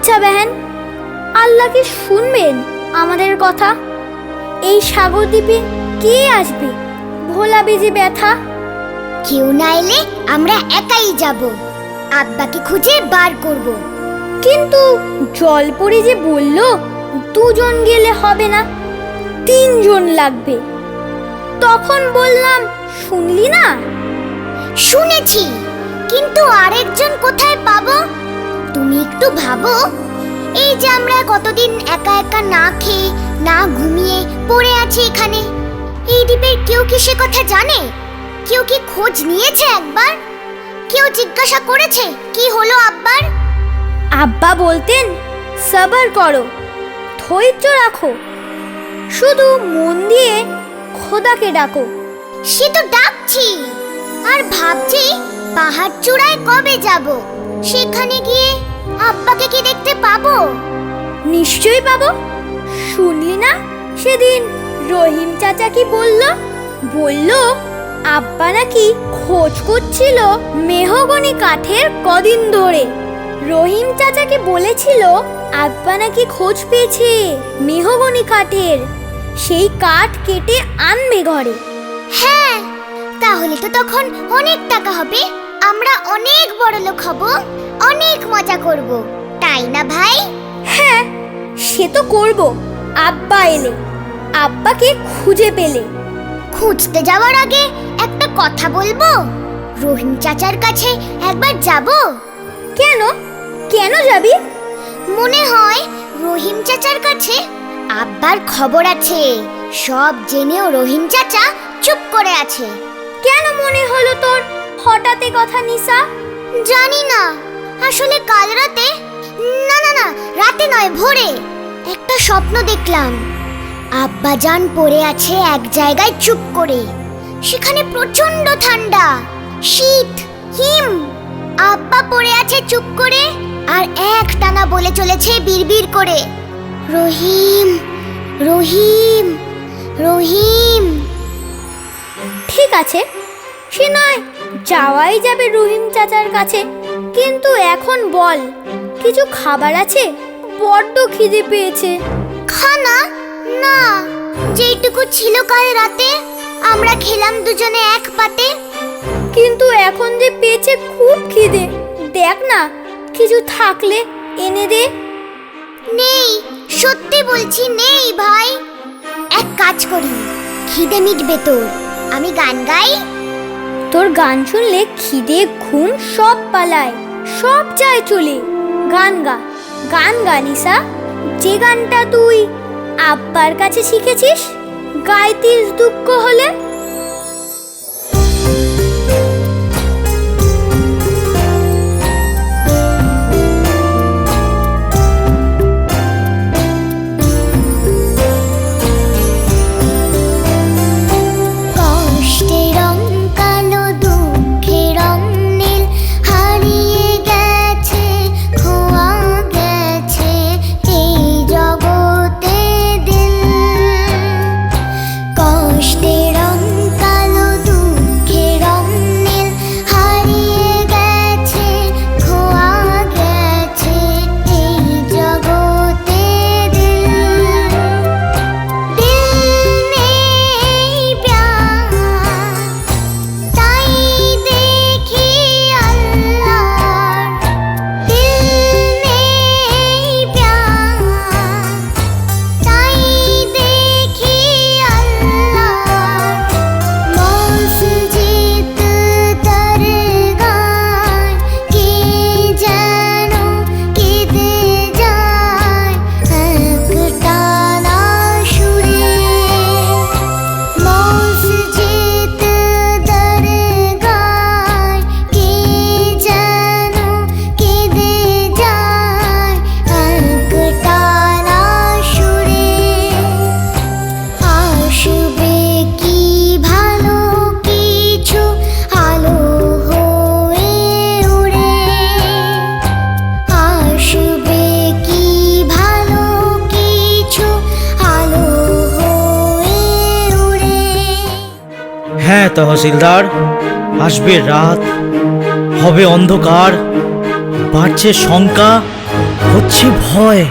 আচ্ছা বেহেন, আল্লাহ কি শুনবেন আমাদের কথা? এই সাগর দ্বীপে কে আসবে ভোলা বেজে ব্যথা? কেউ না এলে আমরা একাই যাব, আব্বাকে খুঁজে বার করব। কিন্তু জলপরি যে বলল 2 জন গেলে হবে না, 3 জন লাগবে। তখন বললাম, শুনলি না? শুনেছি, কিন্তু আরেকজন কোথায় পাবো? তুমি একটু ভাবো, এই যে আমরা কতদিন একা একা না খেয়ে না ঘুমিয়ে পড়ে আছি এখানে, এই দ্বীপের কেউ কি সে কথা জানে? কেউ কি খোঁজ নিয়েছে একবার? কেউ জিজ্ঞাসা করেছে কি হলো আব্বার? আব্বা বলতেন, সবর করো, ধৈর্য রাখো, শুধু মন দিয়ে খোদাকে ডাকো। সে তো ডাকছি, আর ভাবছি পাহাড় চূড়ায় কবে যাব, সেখানে গিয়ে আব্বাকে কি দেখতে পাবো? নিশ্চয়ই পাবো। শুনলি না সেদিন রহিম চাচা কি বলল আব্বা নাকি খোঁজ করছিল মেহগনি কাঠের কদিন ধরে। রহিম চাচাকে বলেছিল আব্বা নাকি খোঁজ পেয়েছে মেহগনি কাঠের, সেই কাঠ কেটে আনবে ঘরে। হ্যাঁ, তাহলে তো তখন অনেক টাকা হবে, আমরা অনেক বড় লোক হব, অনেক মজা করব, তাই না ভাই? হ্যাঁ, সে তো করব আব্বা এলে, আব্বাকে খুঁজে পেলে। খুঁজতে যাওয়ার আগে একটা কথা বলবো, রহিম চাচার কাছে একবার যাব। কেন কেন যাবি? মনে হয় রহিম চাচার কাছে আব্বার খবর আছে, সব জেনেও রহিম চাচা চুপ করে আছে। কেন মনে হলো তোর হঠাৎ এ কথা নিসা? জানি না, আসলে কাল রাতে, না না না, রাতে নয়, ভোরে একটা স্বপ্ন দেখলাম। আব্বা জান পড়ে আছে এক জায়গায় চুপ করে, সেখানে প্রচন্ড ঠান্ডা, শীত, হিম। আব্বা পড়ে আছে চুপ করে, আর এক টানা বলে চলেছে বিড়বিড় করে, রহিম রহিম রহিম। ঠিক আছে, সে নয় যাওয়াই যাবে রহিম চাচার কাছে, কিন্তু এখন বল, কিছু খাবার আছে? বড্ড খিদে পেয়েছে। খানা? না, যেটুকু ছিল কাল রাতে আমরা খেলাম দুজনে এক পাতে। কিন্তু এখন যে পেয়েছে খুব খিদে, দেখ না কিছু থাকলে এনে দে। নেই, সত্যি বলছি নেই ভাই। এক কাজ করি, খিদে মিটবে তোর, আমি গান গাই। তোর গান শুনলে খিদে ঘুম সব পালায়, সব যায় চলে। গান গা, গান গা নিসা, যে গানটা তুই আব্বার কাছে শিখেছিস, গাইতিস দুঃখ হলে। হ্যাঁ তহসিলদার, আসবে রাত, হবে অন্ধকার, বাড়ছে শঙ্কা, হচ্ছে ভয়।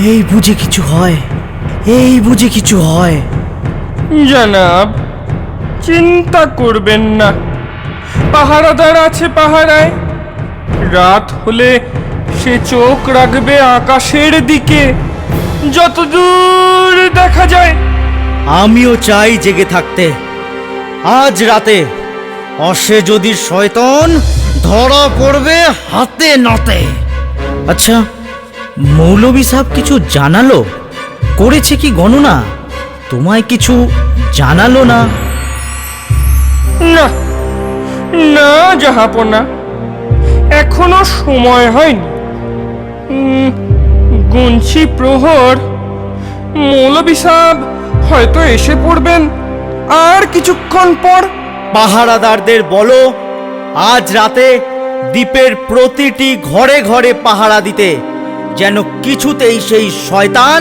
এই বুঝে কিছু হয়, এই বুঝে কিছু হয়। জনাব, চিন্তা করবেন না, পাহারাদার আছে পাহারায়। রাত হলে সে চোখ রাখবে আকাশের দিকে, যতদূর দেখা যায়। আমিও চাই জেগে থাকতে। আজ রাতে অসে যদি শয়তান ধরা পড়বে হাতে নাতে। আচ্ছা, মৌলভী সাহেব কিছু জানালো? করেছে কি গণনা? তোমায় কিছু জানালো না? না না জাহাপনা, এখনো সময় হয়নি। গুনছি প্রহর, মৌলভী সাহেব হয়তো এসে পড়বেন আর কিছুক্ষণ পর। পাহারাদারদের বলো আজ রাতে দ্বীপের প্রতিটি ঘরে ঘরে পাহারা দিতে, যেন কিছুতেই সেই শয়তান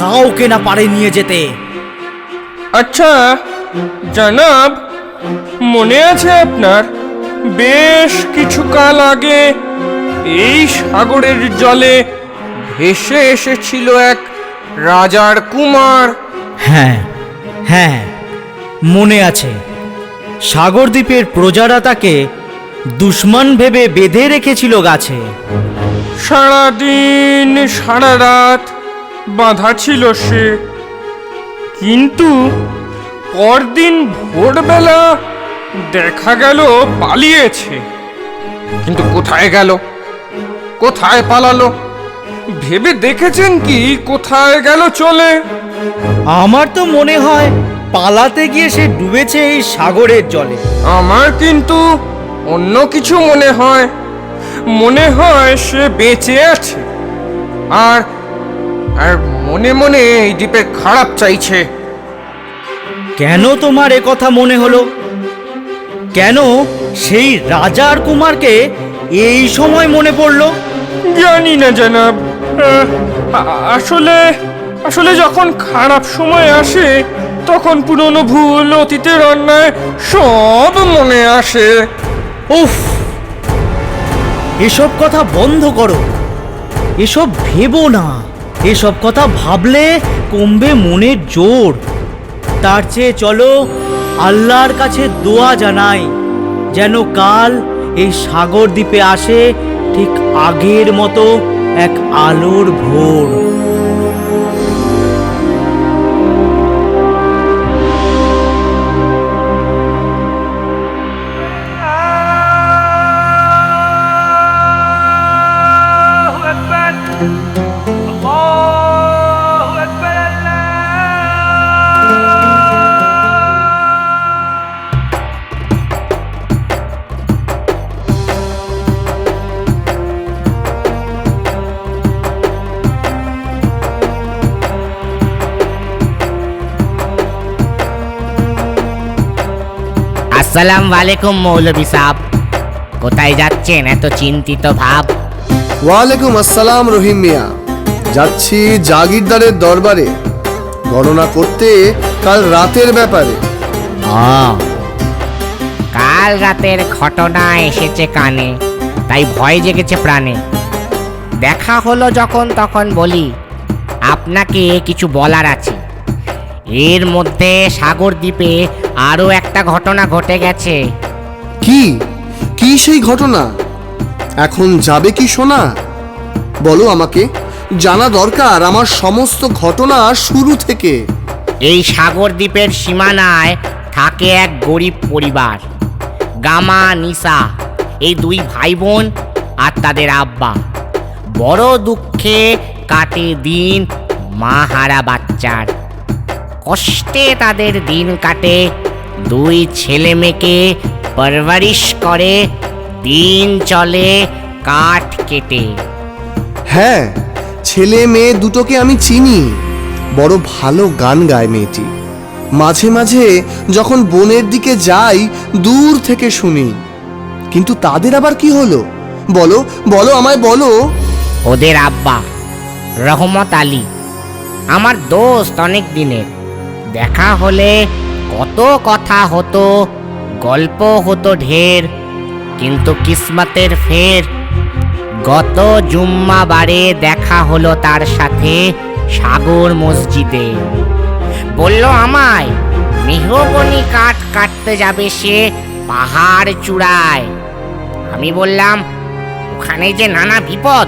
কাউকে না পারে নিয়ে যেতে। আচ্ছা জনাব, মনে আছে আপনার বেশ কিছুকাল আগে এই সাগরের জলে ভেসে এসেছিল এক রাজার কুমার? হ্যাঁ হ্যাঁ, মনে আছে। সাগরদ্বীপের প্রজারা তাকে দুশ্মন ভেবে বেঁধে রেখেছিল গাছে। সারাদিন সারা রাত বাঁধা ছিল সে, কিন্তু পরদিন ভোরবেলা দেখা গেল পালিয়েছে। কিন্তু কোথায় গেল, কোথায় পালালো? ভেবে দেখেছেন কি কোথায় গেল চলে? আমার তো মনে হয় পালাতে গিয়ে সে ডুবেছে এই সাগরের জলে। আমার কিন্তু অন্য কিছু মনে হয়। মনে হয় সে বেঁচে আছে, আর আর মনে মনে এই দ্বীপে খারাপ চাইছে। কেন তোমার এ কথা মনে হলো? কেন সেই রাজার কুমারকে এই সময় মনে পড়লো? জানি না জনাব, আসলে আসলে যখন খারাপ সময় আসে তখন পুরনো ভুল, অতীতের অন্যায় সব মনে আসে। উফ, এসব কথা বন্ধ করো। এসব ভেবো না। এসব কথা ভাবলে কমবে মনের জোর। তার চেয়ে চলো আল্লাহর কাছে দোয়া জানাই, যেন কাল এই সাগর দ্বীপে আসে ঠিক আগের মতো এক আলোর ভোর। আসসালামু আলাইকুম মৌলভী সাহেব, কোথায় যাচ্ছেন এত চিন্তিত ভাব? ওয়ালাইকুম আসসালাম রহিম মিয়া। যাচ্ছি জাগিরদারের দরবারে গণনা করতে কাল রাতের ব্যাপারে। কাল রাতের ঘটনা এসেছে কানে, তাই ভয় জেগেছে প্রাণে। দেখা হলো যখন তখন বলি আপনাকে কিছু বলার আছে। এর মধ্যে সাগর দ্বীপে আরও একটা ঘটনা ঘটে গেছে। কি কি সেই ঘটনা? এখন যাবে কি শোনা? বলো আমাকে, জানা দরকার আমার সমস্ত ঘটনা শুরু থেকে। এই সাগর দ্বীপের সীমানায় থাকে এক গরিব পরিবার, গামা নিসা, এই দুই ভাই বোন আর তাদের আব্বা। বড় দুঃখে কাটে দিন মা হারা বাচ্চার। কষ্টে তাদের দিন কাটে, দুই ছেলে মেয়েকে পরবরিশ করে দিন চলে কাঠ কেটে। হ্যাঁ, ছেলে মেয়ে দুটোকে আমি চিনি। বড় ভালো গান গায় মেয়েটি। মাঝে মাঝে যখন বনের দিকে যাই দূর থেকে শুনি। কিন্তু তাদের আবার কি হলো? বলো বলো, আমায় বলো। ওদের আব্বা রহমত আলী আমার দোস্ত অনেক দিনের। দেখা হলে কত কথা হতো, গল্প হতো ঢের, কিন্তু কিসমতের ফের গত জুম্মাবারে দেখা হলো তার সাথে সাগর মসজিদে। বলল আমায় মেহগনি কাঠ কাটতে যাবে সে পাহাড় চূড়ায়। আমি বললাম ওখানে যে নানা বিপদ,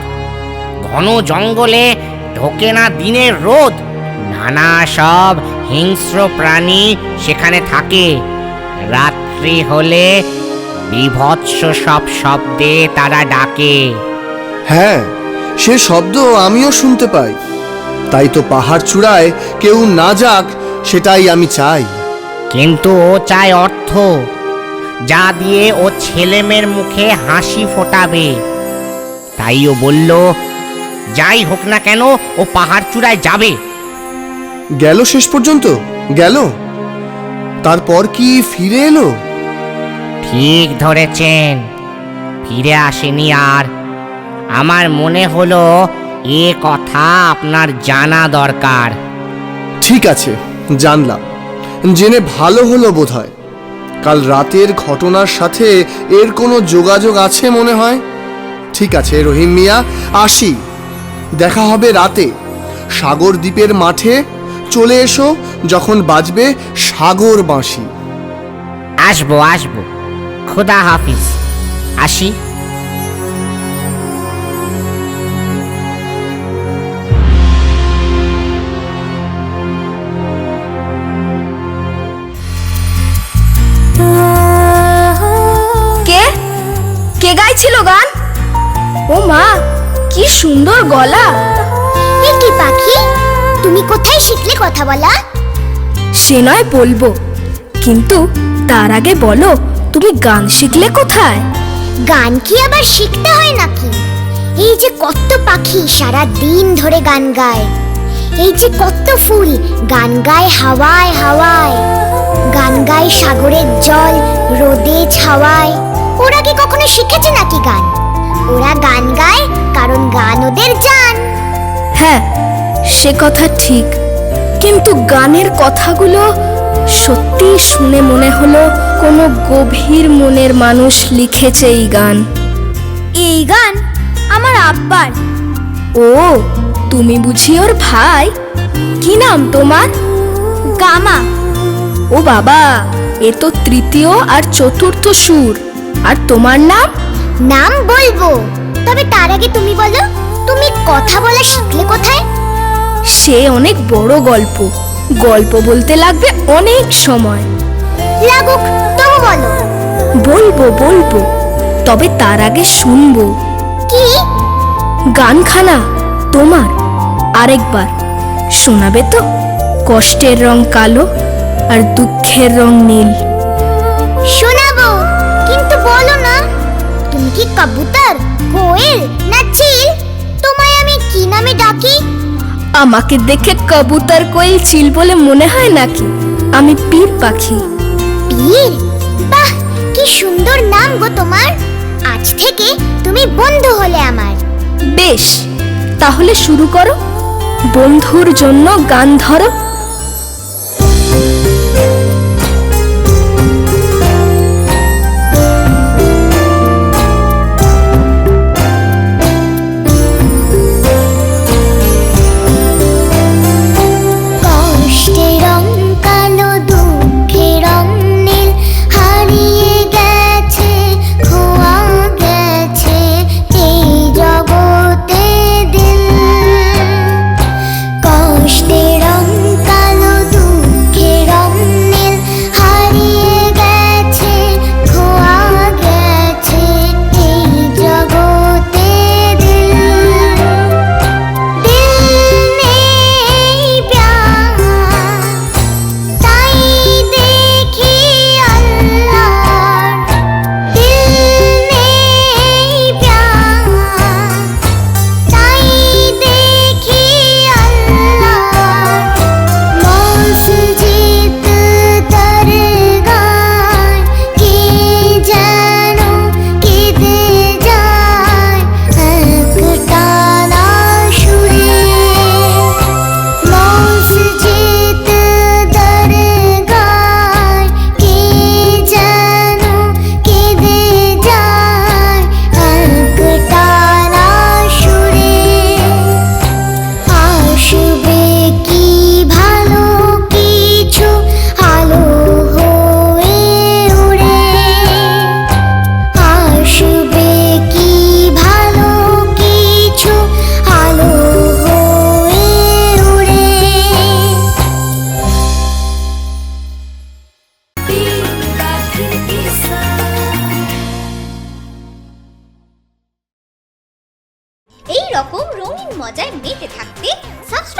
ঘন জঙ্গলে ঢোকে না দিনের রোদ, নানা সব হিংস্র প্রাণী সেখানে থাকে। রাত্রি হলে বিভৎস সব শব্দে তারা ডাকে। হ্যাঁ, সে শব্দ আমিও শুনতে পাই। তাই তো পাহাড় চূড়ায় কেউ না যাক, সেটাই আমি চাই। কিন্তু ও চায় অর্থ, যা দিয়ে ও ছেলেমেয়ের মুখে হাসি ফোটাবে। তাই ও বলল যাই হোক না কেন ও পাহাড় চূড়ায় যাবে। গেল শেষ পর্যন্ত? গেল? তারপর কি ফিরে এলো? ঠিক ধরেছেন, ফিরে আসেনি আর। আমার মনে হলো এ কথা আপনার জানা দরকার। ঠিক আছে, জানলাম। জেনে ভালো হলো বোধহয়। কাল রাতের ঘটনার সাথে এর কোনো যোগাযোগ আছে মনে হয়। ঠিক আছে রহিম মিয়া, আসি। দেখা হবে রাতে সাগর দ্বীপের মাঠে। চলে এসো যখন বাজবে সাগর বাঁশি। আসবো আসবো, খুদা হাফিজ, আসি। কে কে গাইছিল গান? ও মা, কি সুন্দর গলা! এ কি পাখি, তুমি কোথায় শিখলে কথা বলা? সে নয় বলবো, কিন্তু তার আগে বলো তুমি গান শিখলে কোথায়? গান কি আবার শিখতে হয় নাকি? এই যে কত পাখি সারা দিন ধরে গান গায়, এই যে কত ফুল গান গায় হাওয়ায় হাওয়ায়, গান গায় সাগরের জল রোদে ছাওয়ায়। ওরা কি কখনো শিখেছে নাকি গান? ওরা গান গায় কারণ গান ওদের জান। হ্যাঁ, সে কথা ঠিক, কিন্তু গানের কথাগুলো সত্যি শুনে মনে হলো কোনো গভীর মনের মানুষ লিখেছে এই গান। এই গান আমার আব্বার। ও, তুমি বুঝি ওর ভাই? কি নাম তোমার? গামা। ও বাবা, এ তো তৃতীয় আর চতুর্থ সুর। আর তোমার নাম? নাম বলবো, তবে তার আগে তুমি বলো, তুমি কথা বলা শিখলে কোথায়? সে অনেক বড় গল্প, গল্প বলতে লাগবে অনেক সময়। লাগুক, তবু বলো। বলবো বলবো, তবে তার আগে শুনবো। কি? গানখানা তোমার আরেকবার শোনাবে তো? কষ্টের রং কালো আর দুঃখের রং নীল। শোনাবো, কিন্তু বলো না, তুমি কি কবুতর, কোয়েল না চিল? তোমায় আমি কি নামে ডাকি? আমাকে দেখে কবুতর কোয়েল চিল বলে মনে হয় নাকি? আমি পীর পাখি। পীর? বাহ, কি সুন্দর নাম গো তোমার। আজ থেকে তুমি বন্ধু হলে আমার। বেশ, তাহলে শুরু করো। বন্ধুর জন্য গান ধরো। কষ্টের রং কালো, দুঃখের রং নীল, হারিয়ে গেছে, খোয়া গেছে এই জগতে দিল। কষ্টের রং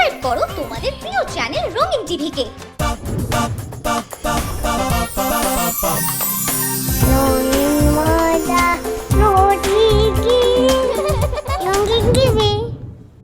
সাবস্ক্রাইব করো তোমাদের প্রিয় চ্যানেল রঙিন টিভিকে।